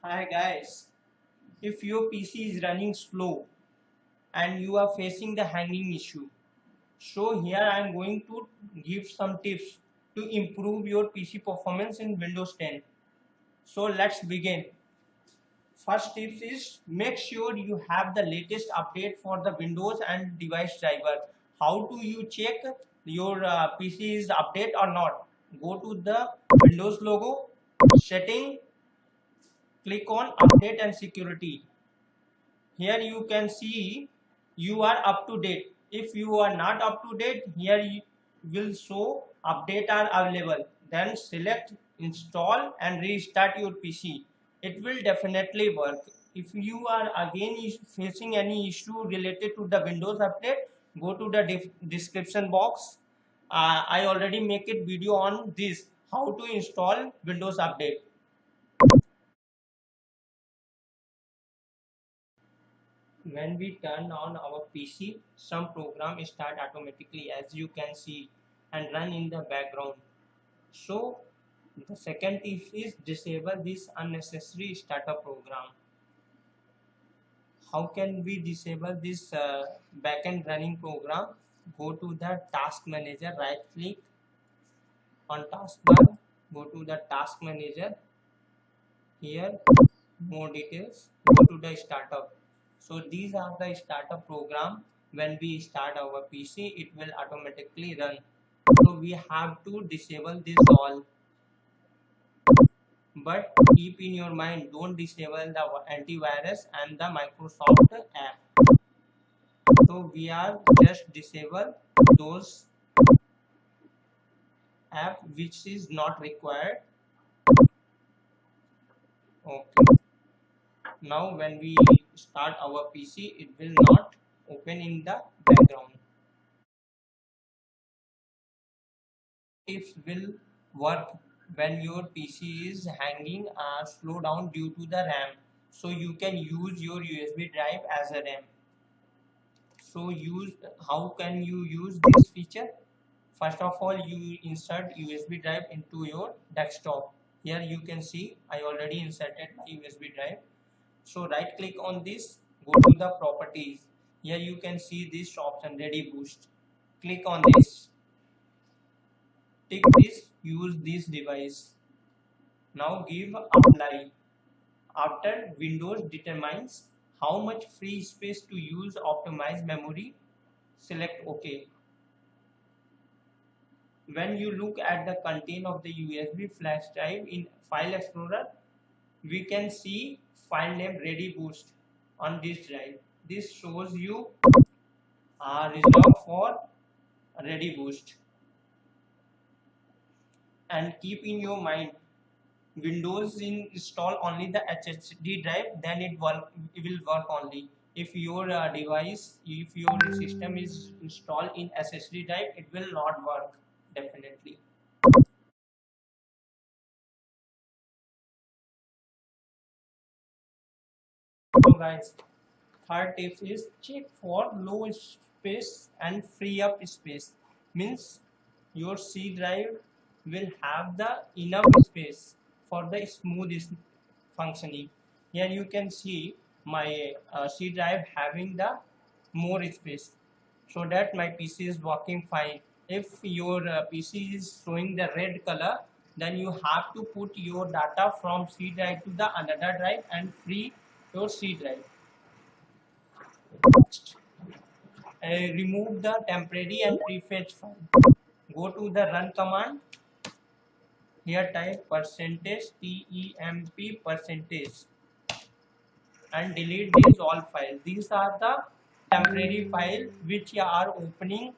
Hi guys, if your PC is running slow and you are facing the hanging issue, so here I am going to give some tips to improve your PC performance in Windows 10. So let's begin. First tips is make sure you have the latest update for the Windows and device driver. How do you check your PC is update or not? Go to the Windows logo, setting, click on update and security. Here you can see you are up to date. If you are not up to date, here you will show update are available. Then select install and restart your PC. It will definitely work. If you are again facing any issue related to the Windows update, go to the description box. I already make a video on this, how to install Windows update. When we turn on our PC, some programs start automatically, as you can see, and run in the background. So the second tip is disable this unnecessary startup program. How can we disable this backend running program? Go to the task manager, right click on taskbar, go to the task manager. Here more details, go to the startup. So these are the startup program. When we start our PC, it will automatically run. So we have to disable this all, but keep in your mind, don't disable the antivirus and the Microsoft app. So we are just disable those app which is not required. Okay, now when we start our PC, it will not open in the background. Tips will work when your PC is hanging or slow down due to the RAM. So you can use your USB drive as a RAM. So how can you use this feature? First of all, you insert USB drive into your desktop. Here you can see I already inserted my USB drive. So right click on this, go to the properties. Here you can see this option ready boost. Click on this. Tick this, use this device. Now give apply. After Windows determines how much free space to use optimize memory, select OK. When you look at the content of the USB flash drive in File Explorer, we can see file name ready boost on this drive. This shows you reserved for ready boost. And keep in your mind, Windows install only the HDD drive, then it will work only. If your if your system is installed in SSD drive, it will not work definitely. So guys, third tip is check for low space and free up space. Means your C drive will have the enough space for the smooth functioning. Here you can see my C drive having the more space, so that my PC is working fine. If your PC is showing the red color, then you have to put your data from C drive to the another drive and free your C drive. Remove the temporary and prefetch file. Go to the run command. Here type %temp percentage and delete these all files. These are the temporary files which are opening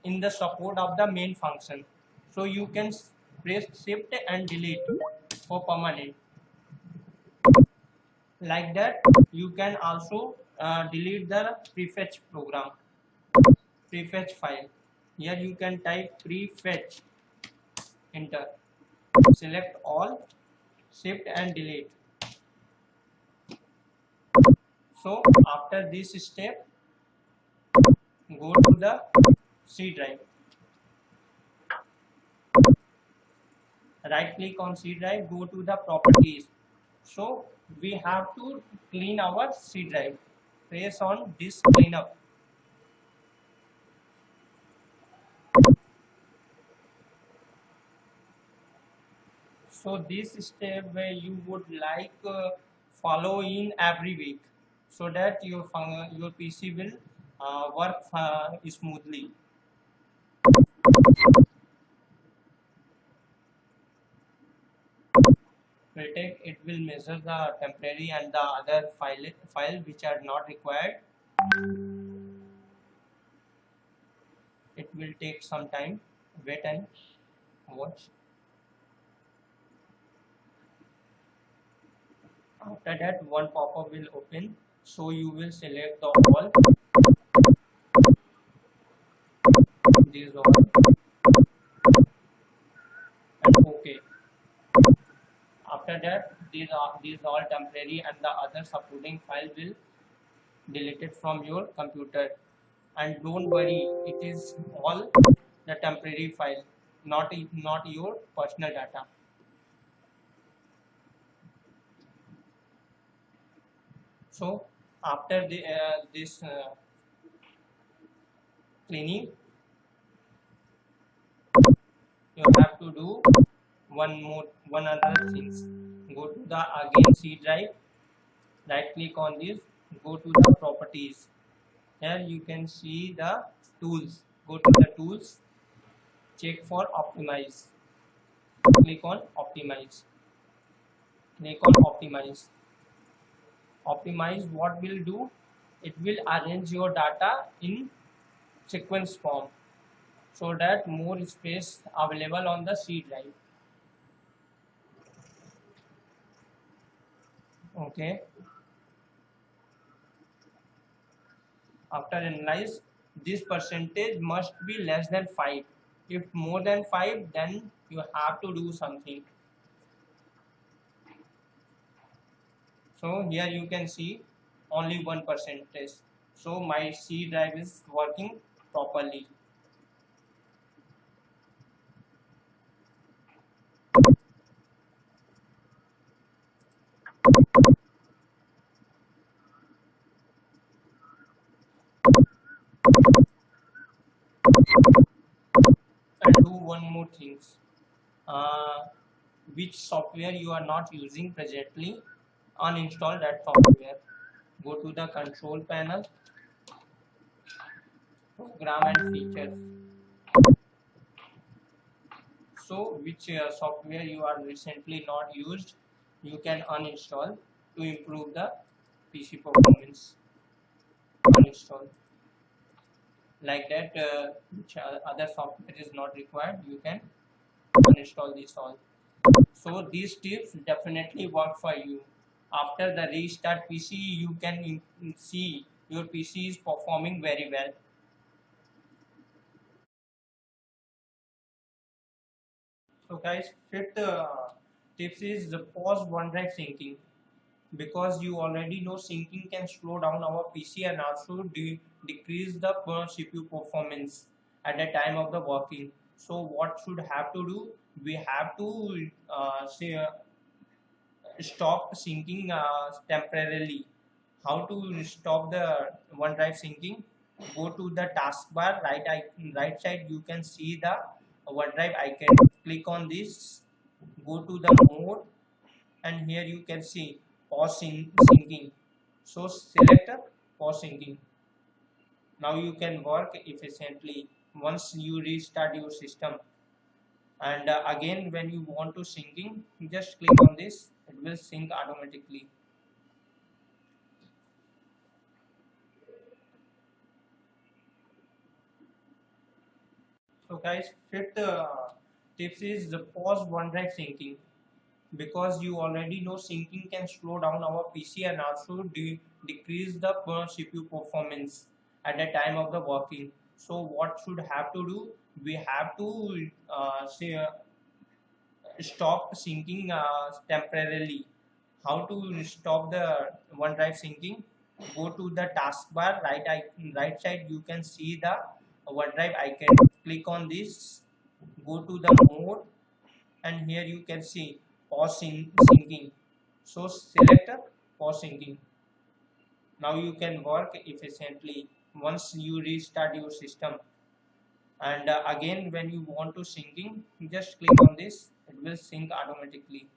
in the support of the main function. So you can press shift and delete for permanent. Like that, you can also delete the prefetch program, prefetch file. Here you can type prefetch, enter, select all, shift and delete. So after this step, go to the C drive, right click on C drive, go to the properties, So we have to clean our C drive. Press on this cleanup. So this step where you would like follow in every week, so that your PC will work smoothly. It will measure the temporary and the other file which are not required. It will take some time. Wait and watch. After that, one pop-up will open. So you will select the all, these all, and OK. After that, these all temporary and the other supporting file will deleted from your computer. And don't worry, it is all the temporary file, not your personal data. So after this cleaning, you have to do one other things. Go to the again C drive, right click on this, go to the properties. Here you can see the tools. Go to the tools, check for optimize. Click on optimize. Click on optimize. Optimize what will do? It will arrange your data in sequence form, so that more space available on the C drive. Okay. After analyze, this percentage must be less than 5. If more than 5, then you have to do something. So here you can see only 1%. So my C drive is working properly. And do one more things. Which software you are not using presently, uninstall that software. Go to the control panel, program and features. So which software you are recently not used, you can uninstall to improve the PC performance. Uninstall. Like that, which other software is not required, you can uninstall this all. So these tips definitely work for you. After the restart PC, you can see your PC is performing very well. So guys, fifth tips is the pause OneDrive syncing, because you already know syncing can slow down our PC and also decrease the CPU performance at the time of the working. So what should have to do? We have to stop syncing temporarily. How to stop the OneDrive syncing? Go to the taskbar, right side you can see the OneDrive icon. Click on this, go to the mode, and here you can see pause syncing. So select pause syncing. Now you can work efficiently once you restart your system. And again, when you want to syncing, just click on this, it will sync automatically. So guys, fifth tips is the pause OneDrive syncing, because you already know syncing can slow down our PC and also decrease the CPU performance at the time of the working. So what should have to do? We have to stop syncing temporarily. How to stop the OneDrive syncing? Go to the taskbar, right side you can see the OneDrive icon. Click on this, go to the mode, and here you can see pause syncing. So select pause syncing. Now you can work efficiently once you restart your system. And again, when you want to syncing, just click on this, it will sync automatically.